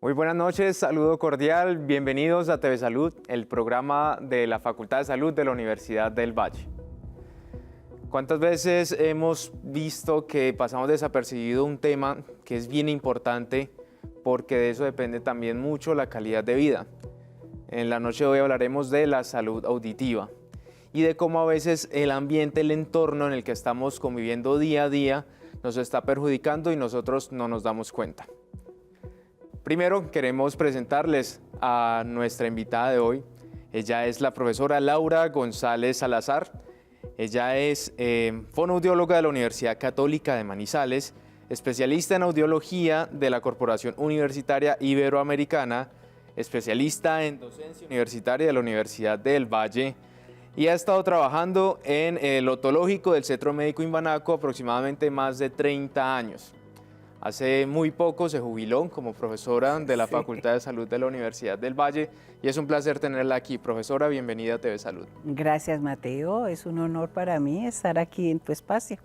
Muy buenas noches, saludo cordial, bienvenidos a TV Salud, el programa de la Facultad de Salud de la Universidad del Valle. ¿Cuántas veces hemos visto que pasamos desapercibido un tema que es bien importante porque de eso depende también mucho la calidad de vida? En la noche de hoy hablaremos de la salud auditiva y de cómo a veces el ambiente, el entorno en el que estamos conviviendo día a día nos está perjudicando y nosotros no nos damos cuenta. Primero queremos presentarles a nuestra invitada de hoy. Ella es la profesora Laura González Salazar. Ella es fonoaudióloga de la Universidad Católica de Manizales, especialista en audiología de la Corporación Universitaria Iberoamericana, especialista en docencia universitaria de la Universidad del Valle y ha estado trabajando en el otológico del Centro Médico Imbanaco aproximadamente más de 30 años. Hace muy poco se jubiló como profesora de la Facultad de Salud de la Universidad del Valle y es un placer tenerla aquí. Profesora, bienvenida a TV Salud. Gracias, Mateo. Es un honor para mí estar aquí en tu espacio.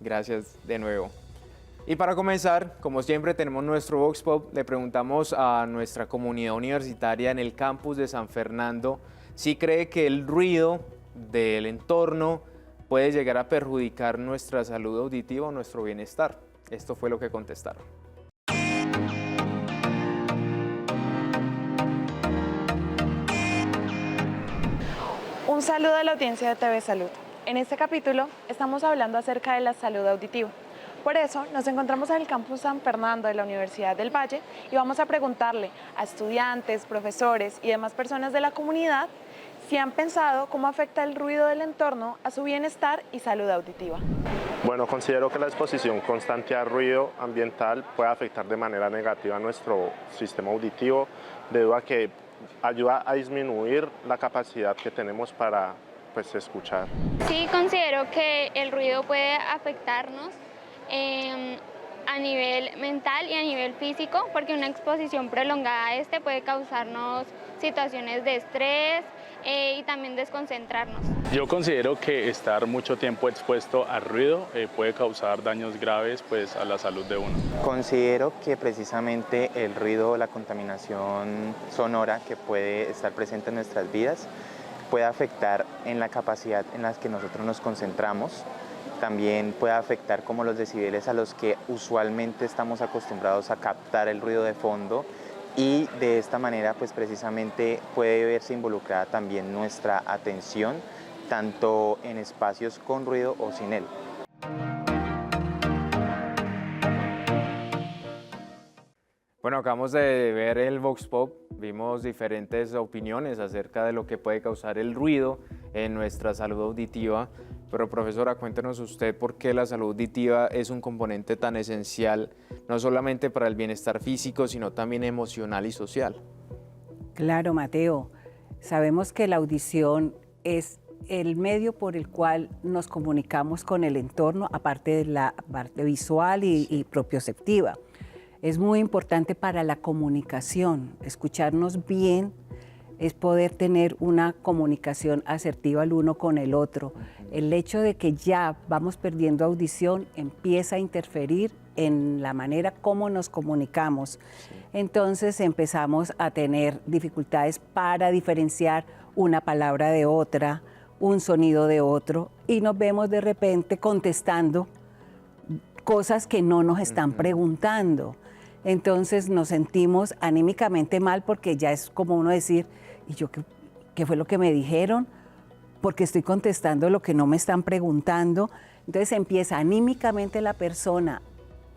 Gracias de nuevo. Y para comenzar, como siempre tenemos nuestro Vox Pop, le preguntamos a nuestra comunidad universitaria en el campus de San Fernando si cree que el ruido del entorno puede llegar a perjudicar nuestra salud auditiva o nuestro bienestar. Esto fue lo que contestaron. Un saludo a la audiencia de TV Salud. En este capítulo estamos hablando acerca de la salud auditiva. Por eso nos encontramos en el campus San Fernando de la Universidad del Valle y vamos a preguntarle a estudiantes, profesores y demás personas de la comunidad si han pensado cómo afecta el ruido del entorno a su bienestar y salud auditiva. Bueno, considero que la exposición constante a ruido ambiental puede afectar de manera negativa a nuestro sistema auditivo debido a que ayuda a disminuir la capacidad que tenemos para escuchar. Sí, considero que el ruido puede afectarnos a nivel mental y a nivel físico, porque una exposición prolongada a este puede causarnos situaciones de estrés y también desconcentrarnos. Yo considero que estar mucho tiempo expuesto al ruido puede causar daños graves a la salud de uno. Considero que precisamente el ruido, la contaminación sonora que puede estar presente en nuestras vidas puede afectar en la capacidad en la que nosotros nos concentramos. También puede afectar como los decibeles a los que usualmente estamos acostumbrados a captar el ruido de fondo y de esta manera precisamente puede verse involucrada también nuestra atención tanto en espacios con ruido o sin él. Bueno, acabamos de ver el Vox Pop, vimos diferentes opiniones acerca de lo que puede causar el ruido en nuestra salud auditiva. Pero profesora, cuéntenos usted por qué la salud auditiva es un componente tan esencial, no solamente para el bienestar físico, sino también emocional y social. Claro, Mateo. Sabemos que la audición es el medio por el cual nos comunicamos con el entorno, aparte de la parte visual y propioceptiva. Es muy importante para la comunicación. Escucharnos bien es poder tener una comunicación asertiva el uno con el otro. El hecho de que ya vamos perdiendo audición empieza a interferir en la manera como nos comunicamos. Entonces empezamos a tener dificultades para diferenciar una palabra de otra, un sonido de otro, y nos vemos de repente contestando cosas que no nos están preguntando. Entonces nos sentimos anímicamente mal porque ya es como uno decir, ¿y yo qué fue lo que me dijeron? Porque estoy contestando lo que no me están preguntando. Entonces empieza anímicamente la persona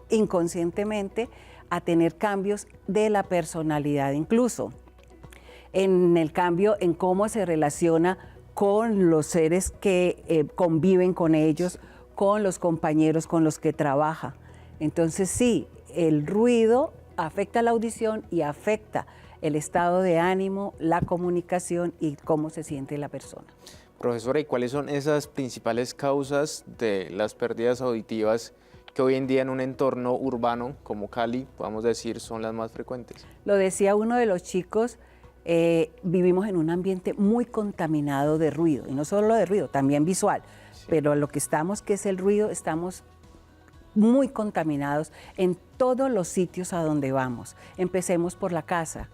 inconscientemente a tener cambios de la personalidad, incluso en el cambio en cómo se relaciona con los seres que conviven con ellos, con los compañeros con los que trabaja. Entonces sí, el ruido afecta la audición y afecta el estado de ánimo, la comunicación y cómo se siente la persona. Profesora, ¿y cuáles son esas principales causas de las pérdidas auditivas que hoy en día en un entorno urbano como Cali, podemos decir, son las más frecuentes? Lo decía uno de los chicos, vivimos en un ambiente muy contaminado de ruido, y no solo de ruido, también visual, sí. Pero lo que estamos, que es el ruido, estamos muy contaminados en todos los sitios a donde vamos. Empecemos por la casa,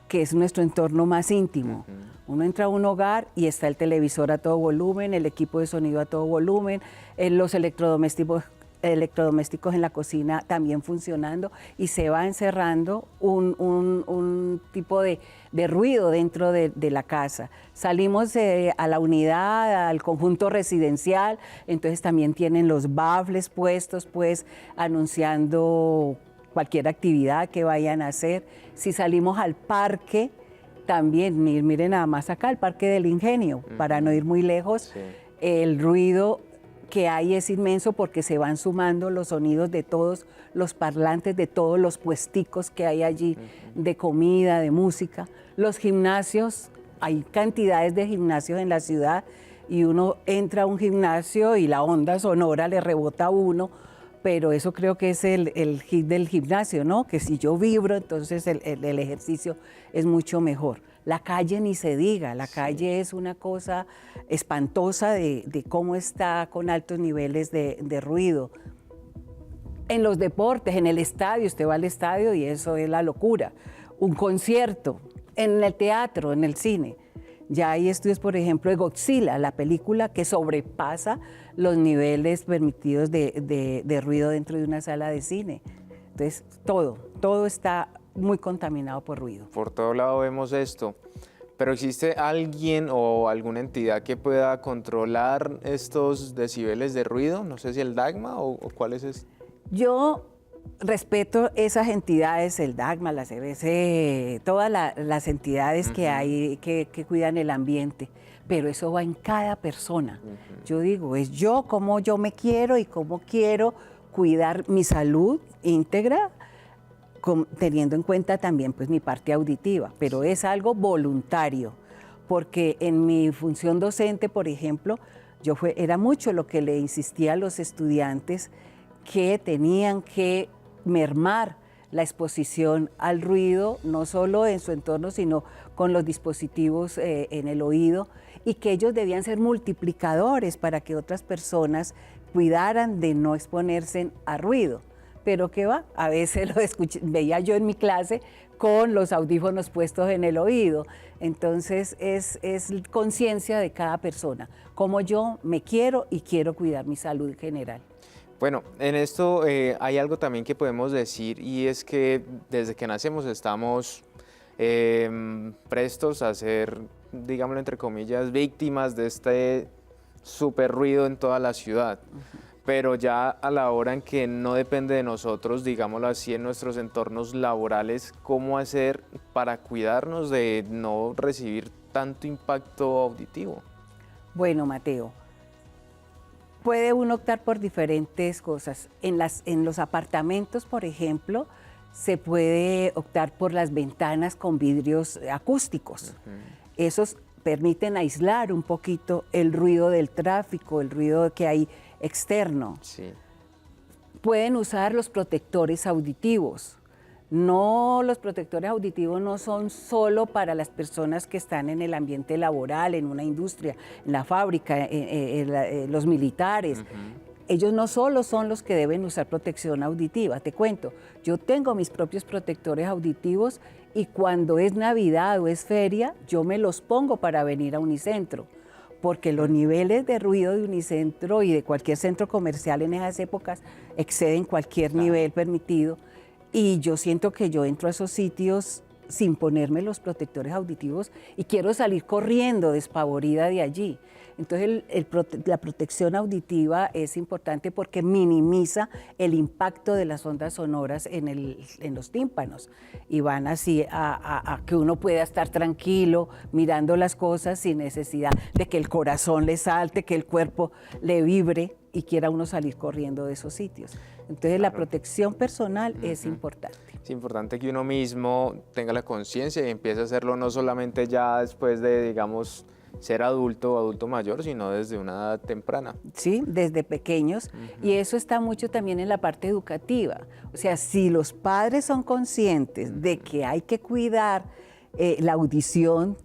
que es nuestro entorno más íntimo. Uno entra a un hogar y está el televisor a todo volumen, el equipo de sonido a todo volumen, los electrodomésticos en la cocina también funcionando, y se va encerrando un tipo de ruido dentro de la casa. Salimos a la unidad, al conjunto residencial, entonces también tienen los baffles puestos, pues, anunciando cualquier actividad que vayan a hacer. Si salimos al parque, también, miren nada más acá, el Parque del Ingenio, para no ir muy lejos, sí. El ruido que hay es inmenso porque se van sumando los sonidos de todos los parlantes, de todos los puesticos que hay allí, de comida, de música. Los gimnasios, hay cantidades de gimnasios en la ciudad y uno entra a un gimnasio y la onda sonora le rebota a uno, pero eso creo que es el hit del gimnasio, ¿no? Que si yo vibro, entonces el ejercicio es mucho mejor. La calle ni se diga, la calle es una cosa espantosa de cómo está con altos niveles de ruido. En los deportes, en el estadio, usted va al estadio y eso es la locura. Un concierto, en el teatro, en el cine. Ya hay estudios, por ejemplo, de Godzilla, la película que sobrepasa los niveles permitidos de ruido dentro de una sala de cine. Entonces, todo está muy contaminado por ruido. Por todo lado vemos esto. ¿Pero existe alguien o alguna entidad que pueda controlar estos decibeles de ruido? No sé si el DACMA o cuál es este. Yo respeto esas entidades, el DACMA, la CBC, todas las entidades que hay que cuidan el ambiente, pero eso va en cada persona. Yo digo, es yo, cómo yo me quiero y cómo quiero cuidar mi salud íntegra, teniendo en cuenta también pues mi parte auditiva, pero es algo voluntario, porque en mi función docente, por ejemplo, era mucho lo que le insistía a los estudiantes que tenían que mermar la exposición al ruido, no solo en su entorno, sino con los dispositivos en el oído, y que ellos debían ser multiplicadores para que otras personas cuidaran de no exponerse a ruido. Pero ¿qué va? A veces veía yo en mi clase con los audífonos puestos en el oído. Entonces es conciencia de cada persona, cómo yo me quiero y quiero cuidar mi salud general. Bueno, en esto hay algo también que podemos decir, y es que desde que nacemos estamos prestos a ser, digámoslo entre comillas, víctimas de este súper ruido en toda la ciudad. Pero ya a la hora en que no depende de nosotros, digámoslo así, en nuestros entornos laborales, ¿cómo hacer para cuidarnos de no recibir tanto impacto auditivo? Bueno, Mateo, puede uno optar por diferentes cosas. En los apartamentos, por ejemplo, se puede optar por las ventanas con vidrios acústicos. Esos permiten aislar un poquito el ruido del tráfico, el ruido que hay externo. Sí. Pueden usar los protectores auditivos. Los protectores auditivos no son solo para las personas que están en el ambiente laboral, en una industria, en la fábrica, los militares. Ellos no solo son los que deben usar protección auditiva. Te cuento, yo tengo mis propios protectores auditivos y cuando es Navidad o es feria, yo me los pongo para venir a Unicentro, porque los niveles de ruido de Unicentro y de cualquier centro comercial en esas épocas exceden cualquier nivel permitido, y yo siento que yo entro a esos sitios sin ponerme los protectores auditivos y quiero salir corriendo despavorida de allí. Entonces la protección auditiva es importante porque minimiza el impacto de las ondas sonoras en los tímpanos y van así a que uno pueda estar tranquilo mirando las cosas sin necesidad de que el corazón le salte, que el cuerpo le vibre y quiera uno salir corriendo de esos sitios. Entonces la protección personal es importante. Es importante que uno mismo tenga la conciencia y empiece a hacerlo no solamente ya después de, digamos, ser adulto o adulto mayor, sino desde una edad temprana. Sí, desde pequeños. Y eso está mucho también en la parte educativa. O sea, si los padres son conscientes de que hay que cuidar la audición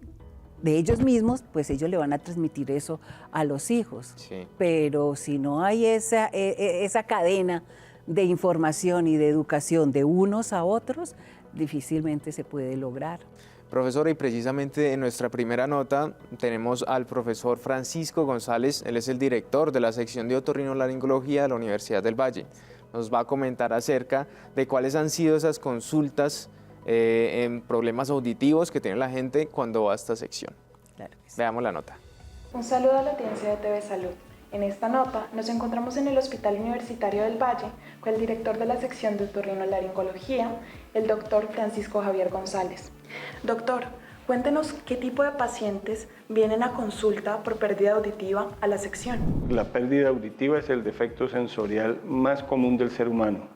de ellos mismos, pues ellos le van a transmitir eso a los hijos. Sí. Pero si no hay esa cadena de información y de educación de unos a otros, difícilmente se puede lograr. Profesora, y precisamente en nuestra primera nota tenemos al profesor Francisco González, él es el director de la sección de otorrinolaringología de la Universidad del Valle. Nos va a comentar acerca de cuáles han sido esas consultas en problemas auditivos que tiene la gente cuando va a esta sección. Claro que sí. Veamos la nota. Un saludo a la audiencia de TV Salud. En esta nota nos encontramos en el Hospital Universitario del Valle con el director de la sección de otorrinolaringología, el doctor Francisco Javier González. Doctor, cuéntenos qué tipo de pacientes vienen a consulta por pérdida auditiva a la sección. La pérdida auditiva es el defecto sensorial más común del ser humano.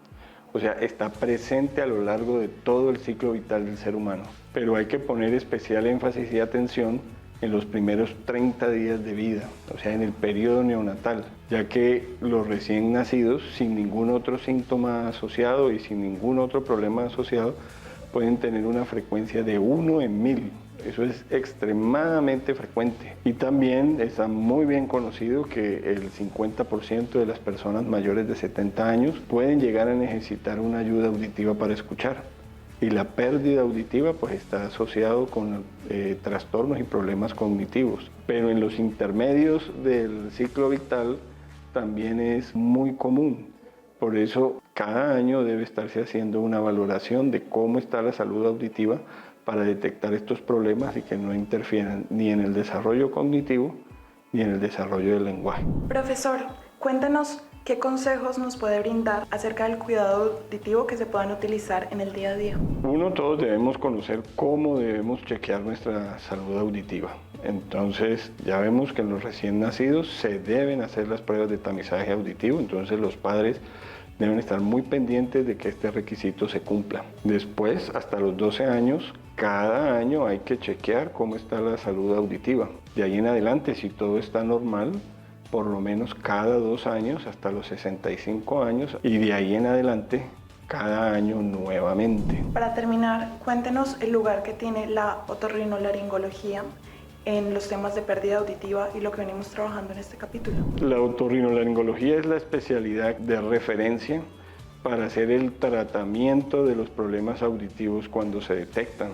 O sea, está presente a lo largo de todo el ciclo vital del ser humano. Pero hay que poner especial énfasis y atención en los primeros 30 días de vida, o sea, en el periodo neonatal, ya que los recién nacidos, sin ningún otro síntoma asociado y sin ningún otro problema asociado, pueden tener una frecuencia de 1 en 1000. Eso es extremadamente frecuente. Y también está muy bien conocido que el 50% de las personas mayores de 70 años pueden llegar a necesitar una ayuda auditiva para escuchar. Y la pérdida auditiva pues está asociado con trastornos y problemas cognitivos. Pero en los intermedios del ciclo vital también es muy común. Por eso cada año debe estarse haciendo una valoración de cómo está la salud auditiva para detectar estos problemas y que no interfieran ni en el desarrollo cognitivo ni en el desarrollo del lenguaje. Profesor, cuéntenos qué consejos nos puede brindar acerca del cuidado auditivo que se puedan utilizar en el día a día. Uno, todos debemos conocer cómo debemos chequear nuestra salud auditiva. Entonces, ya vemos que en los recién nacidos se deben hacer las pruebas de tamizaje auditivo, entonces los padres deben estar muy pendientes de que este requisito se cumpla. Después, hasta los 12 años, cada año hay que chequear cómo está la salud auditiva. De ahí en adelante, si todo está normal, por lo menos cada 2 años hasta los 65 años y de ahí en adelante cada año nuevamente. Para terminar, cuéntenos el lugar que tiene la otorrinolaringología en los temas de pérdida auditiva y lo que venimos trabajando en este capítulo. La otorrinolaringología es la especialidad de referencia para hacer el tratamiento de los problemas auditivos cuando se detectan,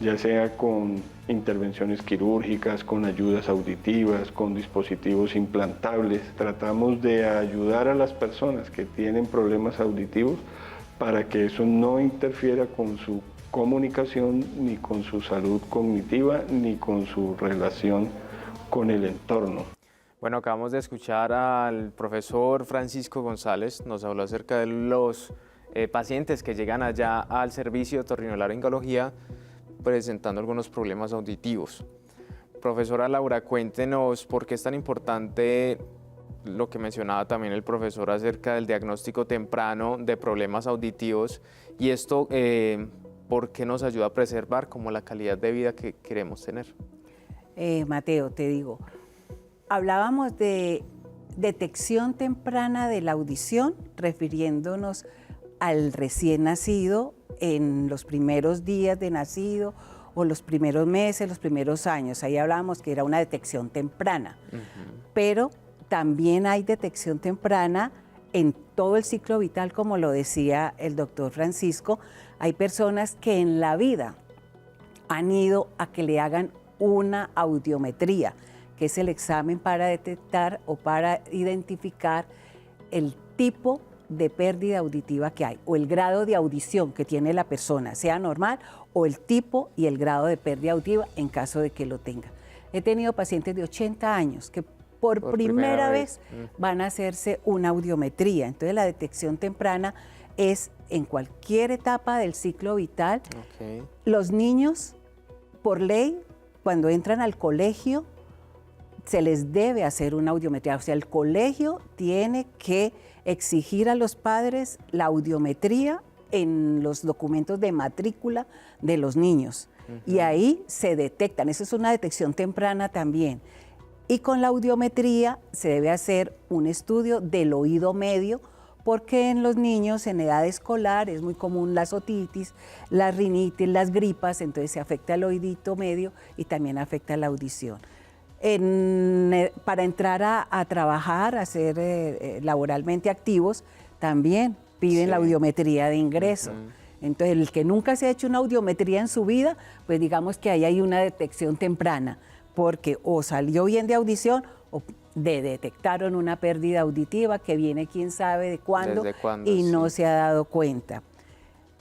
ya sea con intervenciones quirúrgicas, con ayudas auditivas, con dispositivos implantables. Tratamos de ayudar a las personas que tienen problemas auditivos para que eso no interfiera con su comunicación, ni con su salud cognitiva, ni con su relación con el entorno. Bueno, acabamos de escuchar al profesor Francisco González, nos habló acerca de los pacientes que llegan allá al servicio de otorrinolaringología presentando algunos problemas auditivos. Profesora Laura, cuéntenos por qué es tan importante lo que mencionaba también el profesor acerca del diagnóstico temprano de problemas auditivos y esto, ¿por qué nos ayuda a preservar como la calidad de vida que queremos tener? Mateo, te digo, hablábamos de detección temprana de la audición, refiriéndonos al recién nacido en los primeros días de nacido o los primeros meses, los primeros años. Ahí hablábamos que era una detección temprana, pero también hay detección temprana en todo el ciclo vital, como lo decía el doctor Francisco. Hay personas que en la vida han ido a que le hagan una audiometría, que es el examen para detectar o para identificar el tipo de pérdida auditiva que hay, o el grado de audición que tiene la persona, sea normal, o el tipo y el grado de pérdida auditiva en caso de que lo tenga. He tenido pacientes de 80 años que por primera vez van a hacerse una audiometría. Entonces la detección temprana es en cualquier etapa del ciclo vital. Los niños, por ley, cuando entran al colegio, se les debe hacer una audiometría. O sea, el colegio tiene que exigir a los padres la audiometría en los documentos de matrícula de los niños. Y ahí se detectan. Eso es una detección temprana también. Y con la audiometría se debe hacer un estudio del oído medio, porque en los niños en edad escolar es muy común la otitis, la rinitis, las gripas, entonces se afecta el oídito medio y también afecta la audición. Para entrar a trabajar, a ser laboralmente activos, también piden Sí. la audiometría de ingreso. Entonces, el que nunca se ha hecho una audiometría en su vida, pues digamos que ahí hay una detección temprana, porque o salió bien de audición o detectaron una pérdida auditiva que viene quién sabe de cuándo, ¿Desde cuándo? y no Sí. se ha dado cuenta.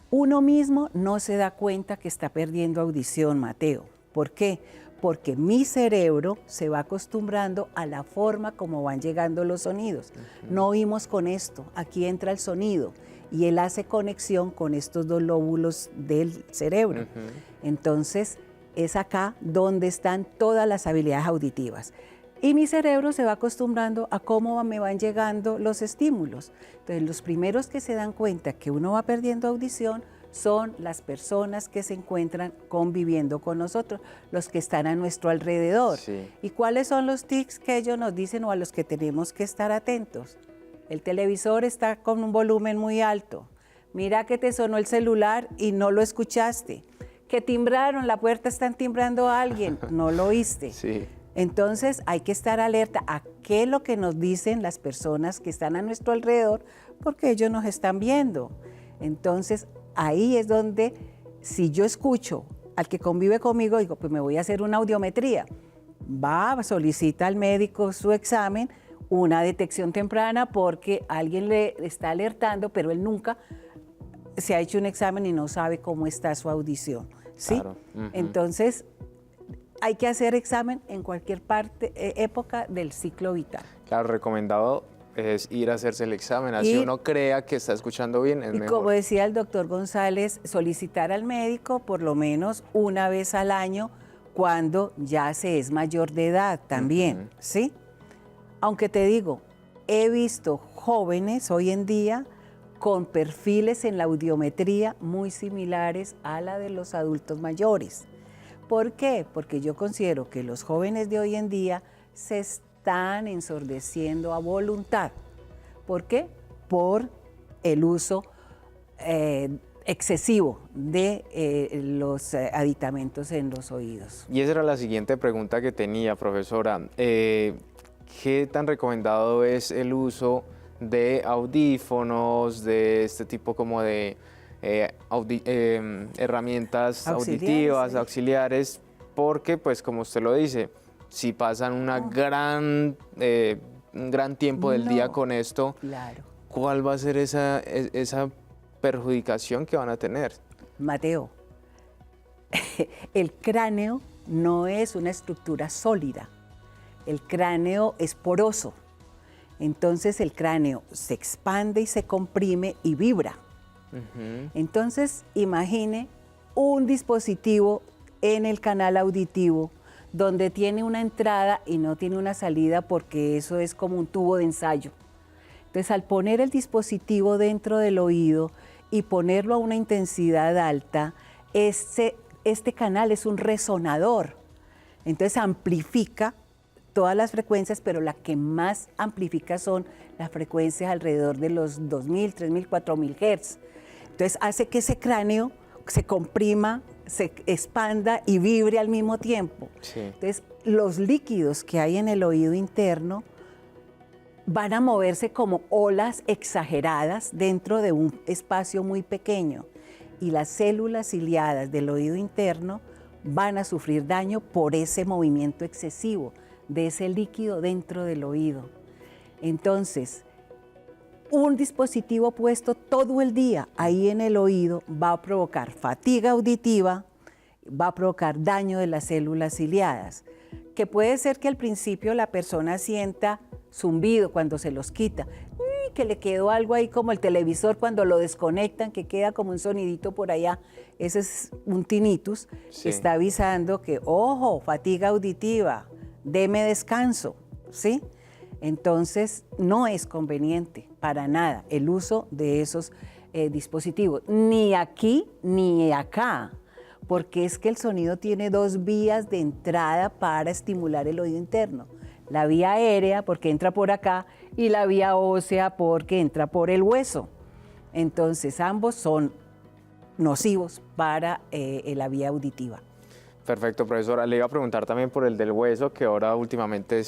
Uno mismo no se da cuenta que está perdiendo audición, Mateo. ¿Por qué? Porque mi cerebro se va acostumbrando a la forma como van llegando los sonidos. No oímos con esto, aquí entra el sonido y él hace conexión con estos dos lóbulos del cerebro. Entonces, es acá donde están todas las habilidades auditivas. Y mi cerebro se va acostumbrando a cómo me van llegando los estímulos. Entonces, los primeros que se dan cuenta que uno va perdiendo audición son las personas que se encuentran conviviendo con nosotros, los que están a nuestro alrededor. Sí. ¿Y cuáles son los tics que ellos nos dicen o a los que tenemos que estar atentos? El televisor está con un volumen muy alto. Mira que te sonó el celular y no lo escuchaste. Que timbraron, la puerta están timbrando a alguien, no lo oíste. Sí. Entonces hay que estar alerta a qué es lo que nos dicen las personas que están a nuestro alrededor, porque ellos nos están viendo. Entonces ahí es donde, si yo escucho al que convive conmigo, digo, pues me voy a hacer una audiometría. Va, solicita al médico su examen, una detección temprana, porque alguien le está alertando, pero él nunca se ha hecho un examen y no sabe cómo está su audición. ¿Sí? Claro. Entonces, hay que hacer examen en cualquier época del ciclo vital. Claro, recomendado es ir a hacerse el examen, así uno crea que está escuchando bien, es Y mejor. como decía el doctor González, solicitar al médico por lo menos una vez al año cuando ya se es mayor de edad también, ¿sí? Aunque te digo, he visto jóvenes hoy en día con perfiles en la audiometría muy similares a la de los adultos mayores. ¿Por qué? Porque yo considero que los jóvenes de hoy en día se están ensordeciendo a voluntad. ¿Por qué? Por el uso excesivo de los aditamentos en los oídos. Y esa era la siguiente pregunta que tenía, profesora. ¿Qué tan recomendado es el uso de audífonos, de este tipo como de herramientas auditivas, auxiliares? Porque, pues, como usted lo dice, si pasan un gran tiempo del día con esto, claro. ¿Cuál va a ser esa perjudicación que van a tener? Mateo, el cráneo no es una estructura sólida. El cráneo es poroso. Entonces el cráneo se expande y se comprime y vibra. Entonces imagine un dispositivo en el canal auditivo donde tiene una entrada y no tiene una salida, porque eso es como un tubo de ensayo. Entonces, al poner el dispositivo dentro del oído y ponerlo a una intensidad alta, este canal es un resonador. Entonces amplifica todas las frecuencias, pero la que más amplifica son las frecuencias alrededor de los 2.000, 3.000, 4.000 Hz. Entonces hace que ese cráneo se comprima, se expanda y vibre al mismo tiempo. Sí. Entonces los líquidos que hay en el oído interno van a moverse como olas exageradas dentro de un espacio muy pequeño, y las células ciliadas del oído interno van a sufrir daño por ese movimiento excesivo de ese líquido dentro del oído. Entonces, un dispositivo puesto todo el día ahí en el oído va a provocar fatiga auditiva, va a provocar daño de las células ciliadas, que puede ser que al principio la persona sienta zumbido cuando se los quita, que le quedó algo ahí como el televisor cuando lo desconectan, que queda como un sonidito por allá. Ese es un tinnitus, que está avisando que, ojo, fatiga auditiva, deme descanso, ¿sí? Entonces, no es conveniente para nada el uso de esos dispositivos, ni aquí ni acá, porque es que el sonido tiene dos vías de entrada para estimular el oído interno. La vía aérea, porque entra por acá, y la vía ósea, porque entra por el hueso. Entonces, ambos son nocivos para la vía auditiva. Perfecto, profesora. Le iba a preguntar también por el del hueso, que ahora últimamente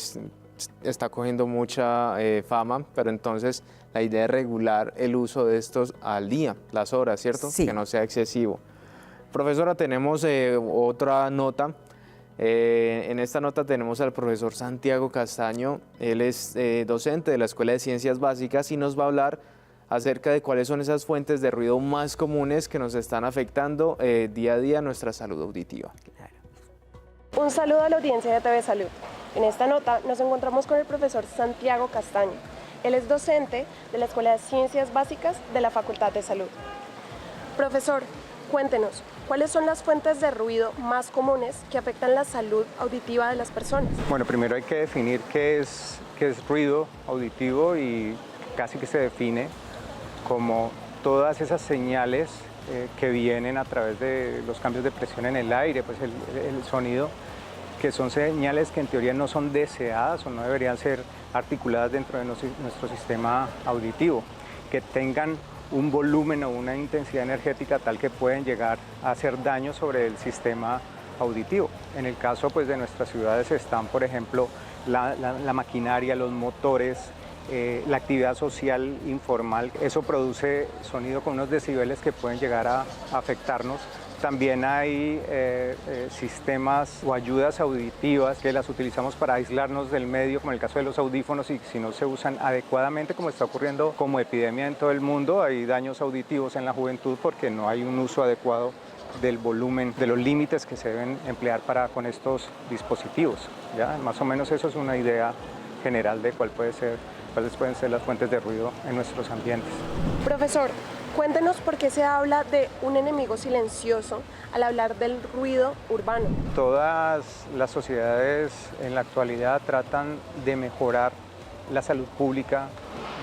está cogiendo mucha fama, pero entonces la idea es regular el uso de estos al día, las horas, ¿cierto? Sí. Que no sea excesivo. Profesora, tenemos otra nota. En esta nota tenemos al profesor Santiago Castaño. Él es docente de la Escuela de Ciencias Básicas y nos va a hablar acerca de cuáles son esas fuentes de ruido más comunes que nos están afectando día a día nuestra salud auditiva. Un saludo a la audiencia de TV Salud. En esta nota nos encontramos con el profesor Santiago Castaño. Él es docente de la Escuela de Ciencias Básicas de la Facultad de Salud. Profesor, cuéntenos, ¿cuáles son las fuentes de ruido más comunes que afectan la salud auditiva de las personas? Bueno, primero hay que definir qué es ruido auditivo y casi que se define como todas esas señales que vienen a través de los cambios de presión en el aire, pues el sonido, que son señales que en teoría no son deseadas o no deberían ser articuladas dentro de nuestro sistema auditivo, que tengan un volumen o una intensidad energética tal que pueden llegar a hacer daño sobre el sistema auditivo. En el caso pues, de nuestras ciudades están, por ejemplo, la maquinaria, los motores, la actividad social informal. Eso produce sonido con unos decibeles que pueden llegar a afectarnos. También hay sistemas o ayudas auditivas que las utilizamos para aislarnos del medio, como en el caso de los audífonos, y si no se usan adecuadamente, como está ocurriendo como epidemia en todo el mundo, hay daños auditivos en la juventud porque no hay un uso adecuado del volumen, de los límites que se deben emplear con estos dispositivos. ¿Ya? Más o menos eso es una idea general de cuáles pueden ser las fuentes de ruido en nuestros ambientes. Profesor, cuéntenos por qué se habla de un enemigo silencioso al hablar del ruido urbano. Todas las sociedades en la actualidad tratan de mejorar la salud pública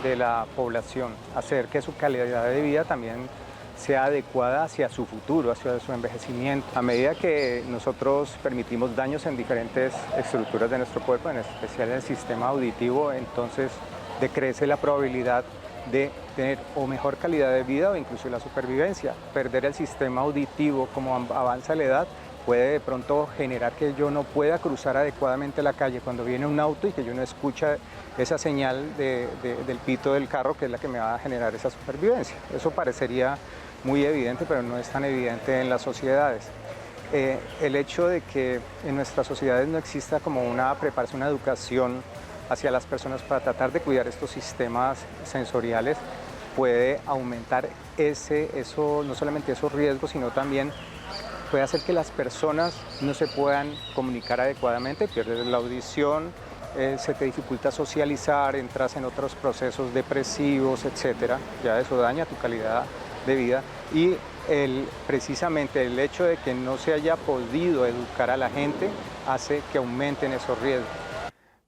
de la población, hacer que su calidad de vida también sea adecuada hacia su futuro, hacia su envejecimiento. A medida que nosotros permitimos daños en diferentes estructuras de nuestro cuerpo, en especial en el sistema auditivo, entonces decrece la probabilidad de tener o mejor calidad de vida o incluso la supervivencia. Perder el sistema auditivo como avanza la edad puede de pronto generar que yo no pueda cruzar adecuadamente la calle cuando viene un auto y que yo no escucha esa señal del pito del carro, que es la que me va a generar esa supervivencia. Eso parecería muy evidente, pero no es tan evidente en las sociedades. El hecho de que en nuestras sociedades no exista como una preparación, una educación hacia las personas para tratar de cuidar estos sistemas sensoriales puede aumentar no solamente esos riesgos, sino también puede hacer que las personas no se puedan comunicar adecuadamente, pierdes la audición, se te dificulta socializar, entras en otros procesos depresivos, etcétera. Ya eso daña tu calidad de vida y precisamente el hecho de que no se haya podido educar a la gente hace que aumenten esos riesgos.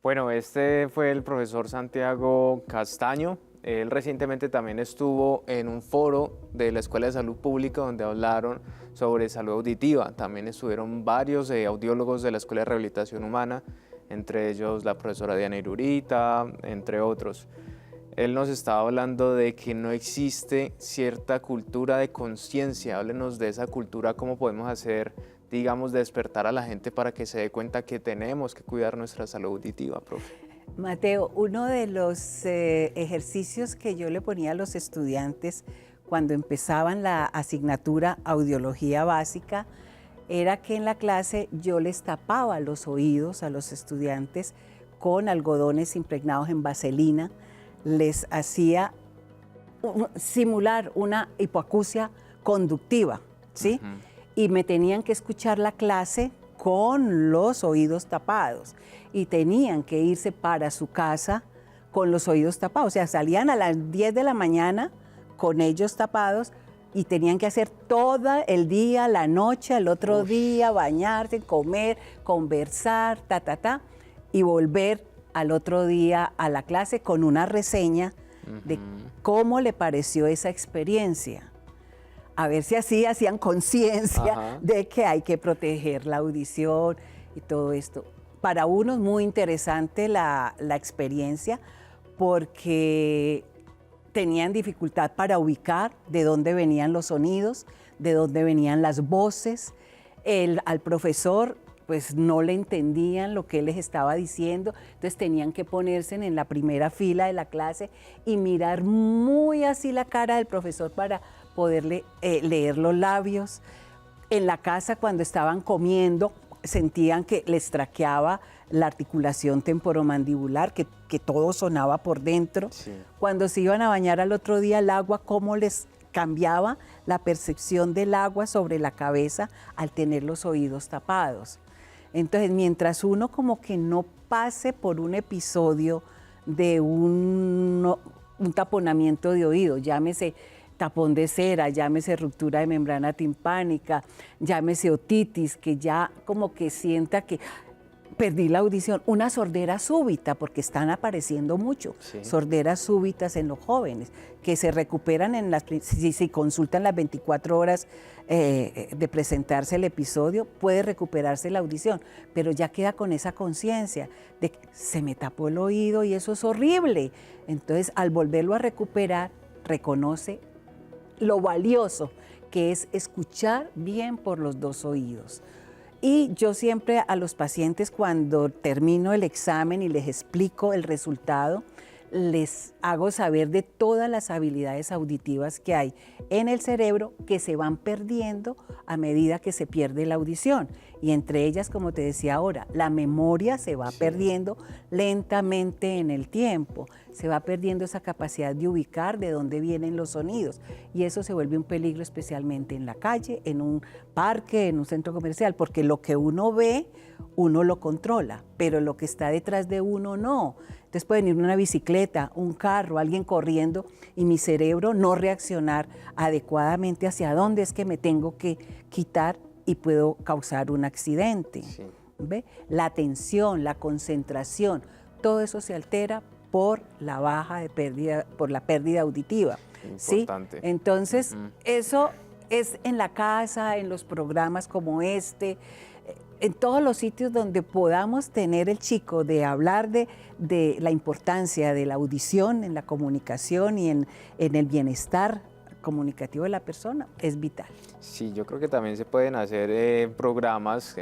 Bueno, este fue el profesor Santiago Castaño. Él recientemente también estuvo en un foro de la Escuela de Salud Pública donde hablaron sobre salud auditiva. También estuvieron varios audiólogos de la Escuela de Rehabilitación Humana, entre ellos la profesora Diana Irurita, entre otros. Él nos estaba hablando de que no existe cierta cultura de conciencia. Háblenos de esa cultura, cómo podemos hacer, digamos, despertar a la gente para que se dé cuenta que tenemos que cuidar nuestra salud auditiva, profe. Mateo, uno de los ejercicios que yo le ponía a los estudiantes cuando empezaban la asignatura Audiología Básica era que en la clase yo les tapaba los oídos a los estudiantes con algodones impregnados en vaselina, les hacía simular una hipoacusia conductiva, ¿sí? Y me tenían que escuchar la clase con los oídos tapados y tenían que irse para su casa con los oídos tapados. O sea, salían a las 10 de la mañana con ellos tapados y tenían que hacer todo el día, la noche, el otro día, bañarse, comer, conversar, y volver al otro día a la clase con una reseña de cómo le pareció esa experiencia. A ver si así hacían conciencia de que hay que proteger la audición y todo esto. Para uno es muy interesante la experiencia porque tenían dificultad para ubicar de dónde venían los sonidos, de dónde venían las voces. Al profesor pues no le entendían lo que él les estaba diciendo, entonces tenían que ponerse en la primera fila de la clase y mirar muy así la cara del profesor para poderle leer los labios. En la casa, cuando estaban comiendo, sentían que les traqueaba la articulación temporomandibular, que todo sonaba por dentro. Sí. Cuando se iban a bañar al otro día, el agua, cómo les cambiaba la percepción del agua sobre la cabeza al tener los oídos tapados. Entonces, mientras uno como que no pase por un episodio de un taponamiento de oído, llámese tapón de cera, llámese ruptura de membrana timpánica, llámese otitis, que ya como que sienta que perdí la audición, una sordera súbita, porque están apareciendo mucho, sorderas súbitas en los jóvenes, que se recuperan si consultan las 24 horas de presentarse el episodio, puede recuperarse la audición, pero ya queda con esa conciencia de que se me tapó el oído y eso es horrible. Entonces, al volverlo a recuperar, reconoce lo valioso que es escuchar bien por los dos oídos. Y yo siempre a los pacientes, cuando termino el examen y les explico el resultado, les hago saber de todas las habilidades auditivas que hay en el cerebro que se van perdiendo a medida que se pierde la audición. Y entre ellas, como te decía ahora, la memoria se va perdiendo lentamente en el tiempo. Se va perdiendo esa capacidad de ubicar de dónde vienen los sonidos. Y eso se vuelve un peligro especialmente en la calle, en un parque, en un centro comercial, porque lo que uno ve, uno lo controla, pero lo que está detrás de uno no. Entonces puede venir una bicicleta, un carro, alguien corriendo y mi cerebro no reaccionar adecuadamente hacia dónde es que me tengo que quitar y puedo causar un accidente. Sí. ¿Ve? La atención, la concentración, todo eso se altera por la por la pérdida auditiva. Importante. ¿Sí? Entonces, eso es en la casa, en los programas como este, en todos los sitios donde podamos tener el chico de hablar de la importancia de la audición en la comunicación y en el bienestar comunicativo de la persona, es vital. Sí, yo creo que también se pueden hacer programas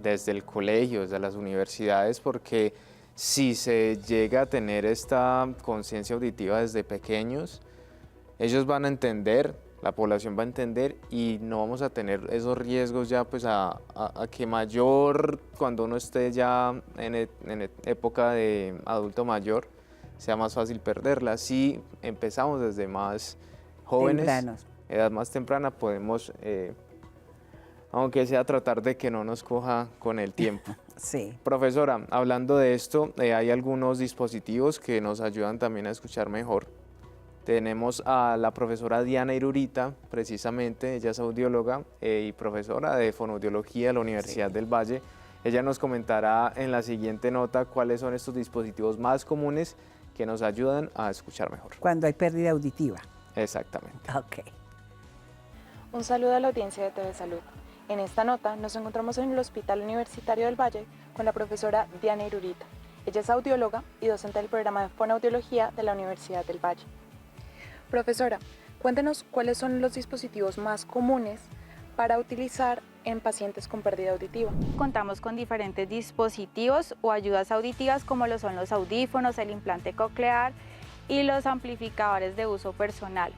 desde el colegio, desde las universidades, porque si se llega a tener esta conciencia auditiva desde pequeños, ellos van a entender, la población va a entender y no vamos a tener esos riesgos ya pues a que mayor, cuando uno esté ya en época de adulto mayor, sea más fácil perderla. Si empezamos desde más jóvenes, tempranos, edad más temprana, podemos, aunque sea tratar de que no nos coja con el tiempo. Sí. Profesora, hablando de esto, hay algunos dispositivos que nos ayudan también a escuchar mejor. Tenemos a la profesora Diana Irurita, precisamente, ella es audióloga y profesora de fonoaudiología de la Universidad del Valle. Ella nos comentará en la siguiente nota cuáles son estos dispositivos más comunes que nos ayudan a escuchar mejor. Cuando hay pérdida auditiva. Exactamente. Ok. Un saludo a la audiencia de TV Salud. En esta nota nos encontramos en el Hospital Universitario del Valle con la profesora Diana Irurita. Ella es audióloga y docente del programa de fonoaudiología de la Universidad del Valle. Profesora, cuéntenos cuáles son los dispositivos más comunes para utilizar en pacientes con pérdida auditiva. Contamos con diferentes dispositivos o ayudas auditivas como lo son los audífonos, el implante coclear y los amplificadores de uso personal.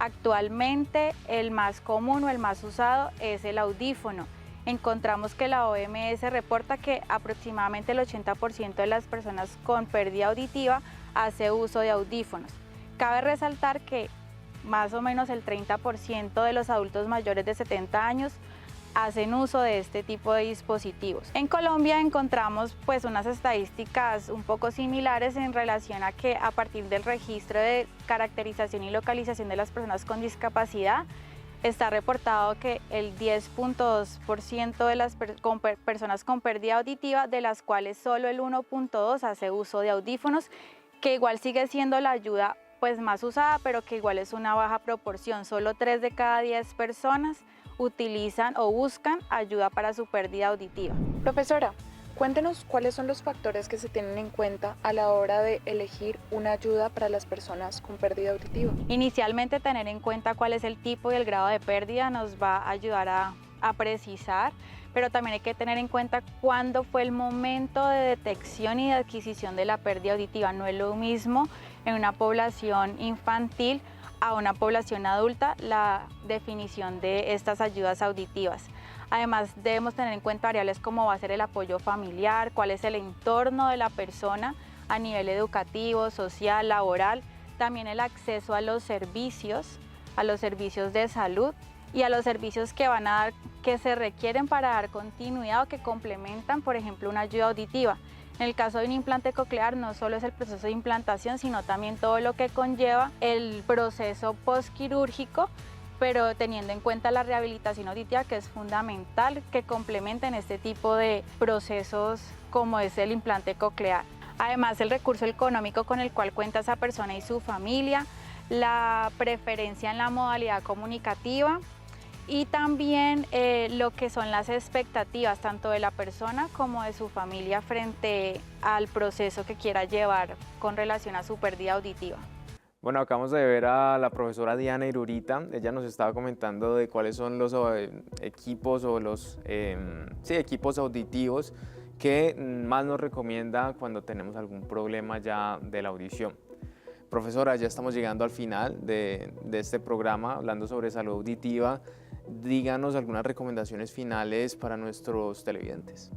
Actualmente el más común o el más usado es el audífono. Encontramos que la OMS reporta que aproximadamente el 80% de las personas con pérdida auditiva hace uso de audífonos. Cabe resaltar que más o menos el 30% de los adultos mayores de 70 años hacen uso de este tipo de dispositivos. En Colombia encontramos pues unas estadísticas un poco similares en relación a que a partir del registro de caracterización y localización de las personas con discapacidad está reportado que el 10.2% de las personas con pérdida auditiva, de las cuales solo el 1.2% hace uso de audífonos, que igual sigue siendo la ayuda pues más usada, pero que igual es una baja proporción. Solo 3 de cada 10 personas utilizan o buscan ayuda para su pérdida auditiva. Profesora, cuéntenos cuáles son los factores que se tienen en cuenta a la hora de elegir una ayuda para las personas con pérdida auditiva. Inicialmente, tener en cuenta cuál es el tipo y el grado de pérdida nos va a ayudar a precisar, pero también hay que tener en cuenta cuándo fue el momento de detección y de adquisición de la pérdida auditiva. No es lo mismo en una población infantil a una población adulta la definición de estas ayudas auditivas. Además, debemos tener en cuenta variables como va a ser el apoyo familiar, cuál es el entorno de la persona a nivel educativo, social, laboral, también el acceso a los servicios de salud y a los servicios que van a dar, que se requieren para dar continuidad o que complementan, por ejemplo, una ayuda auditiva. En el caso de un implante coclear, no solo es el proceso de implantación, sino también todo lo que conlleva el proceso postquirúrgico, pero teniendo en cuenta la rehabilitación auditiva, que es fundamental que complementen este tipo de procesos como es el implante coclear. Además, el recurso económico con el cual cuenta esa persona y su familia, la preferencia en la modalidad comunicativa y también lo que son las expectativas tanto de la persona como de su familia frente al proceso que quiera llevar con relación a su pérdida auditiva. Bueno, acabamos de ver a la profesora Diana Irurita. Ella nos estaba comentando de cuáles son los equipos o los equipos auditivos que más nos recomienda cuando tenemos algún problema ya de la audición. Profesora, ya estamos llegando al final de este programa hablando sobre salud auditiva. Díganos algunas recomendaciones finales para nuestros televidentes.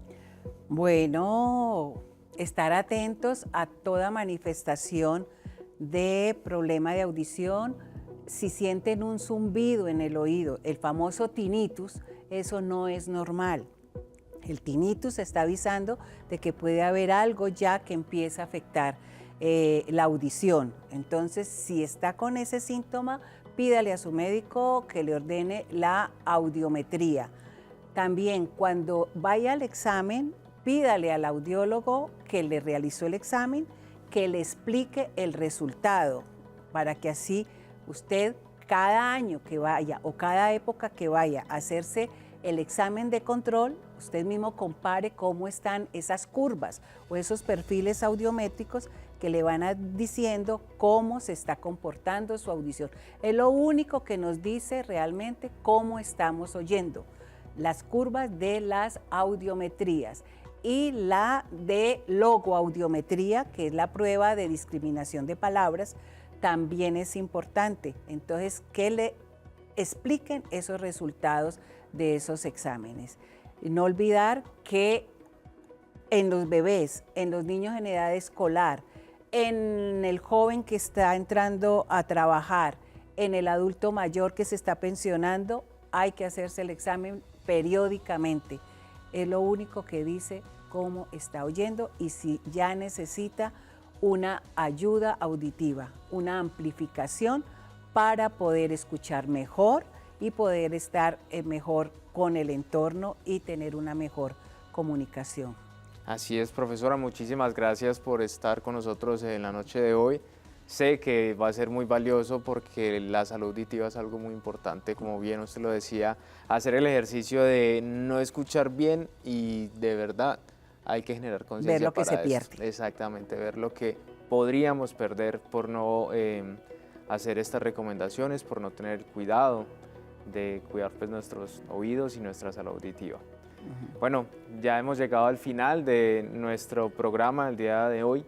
Bueno, estar atentos a toda manifestación de problema de audición. Si sienten un zumbido en el oído, el famoso tinnitus, eso no es normal. El tinnitus está avisando de que puede haber algo ya que empieza a afectar la audición. Entonces, si está con ese síntoma, pídale a su médico que le ordene la audiometría. También, cuando vaya al examen, pídale al audiólogo que le realizó el examen que le explique el resultado, para que así usted cada año que vaya o cada época que vaya a hacerse el examen de control, usted mismo compare cómo están esas curvas o esos perfiles audiométricos que le van diciendo cómo se está comportando su audición. Es lo único que nos dice realmente cómo estamos oyendo. Las curvas de las audiometrías y la de logoaudiometría, que es la prueba de discriminación de palabras, también es importante. Entonces, que le expliquen esos resultados de esos exámenes. Y no olvidar que en los bebés, en los niños en edad escolar, en el joven que está entrando a trabajar, en el adulto mayor que se está pensionando, hay que hacerse el examen periódicamente. Es lo único que dice cómo está oyendo y si ya necesita una ayuda auditiva, una amplificación para poder escuchar mejor y poder estar mejor con el entorno y tener una mejor comunicación. Así es, profesora, muchísimas gracias por estar con nosotros en la noche de hoy. Sé que va a ser muy valioso porque la salud auditiva es algo muy importante, como bien usted lo decía, hacer el ejercicio de no escuchar bien y de verdad hay que generar conciencia. Ver lo que se esto. pierde. Exactamente, ver lo que podríamos perder por no hacer estas recomendaciones, por no tener cuidado de cuidar pues, nuestros oídos y nuestra salud auditiva. Bueno, ya hemos llegado al final de nuestro programa el día de hoy.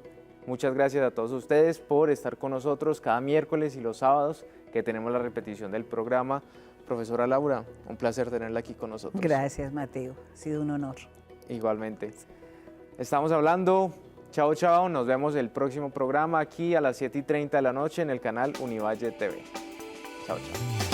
Muchas gracias a todos ustedes por estar con nosotros cada miércoles y los sábados que tenemos la repetición del programa. Profesora Laura, un placer tenerla aquí con nosotros. Gracias, Mateo. Ha sido un honor. Igualmente. Estamos hablando. Chao, chao. Nos vemos el próximo programa aquí a las 7:30 de la noche en el canal Univalle TV. Chao, chao.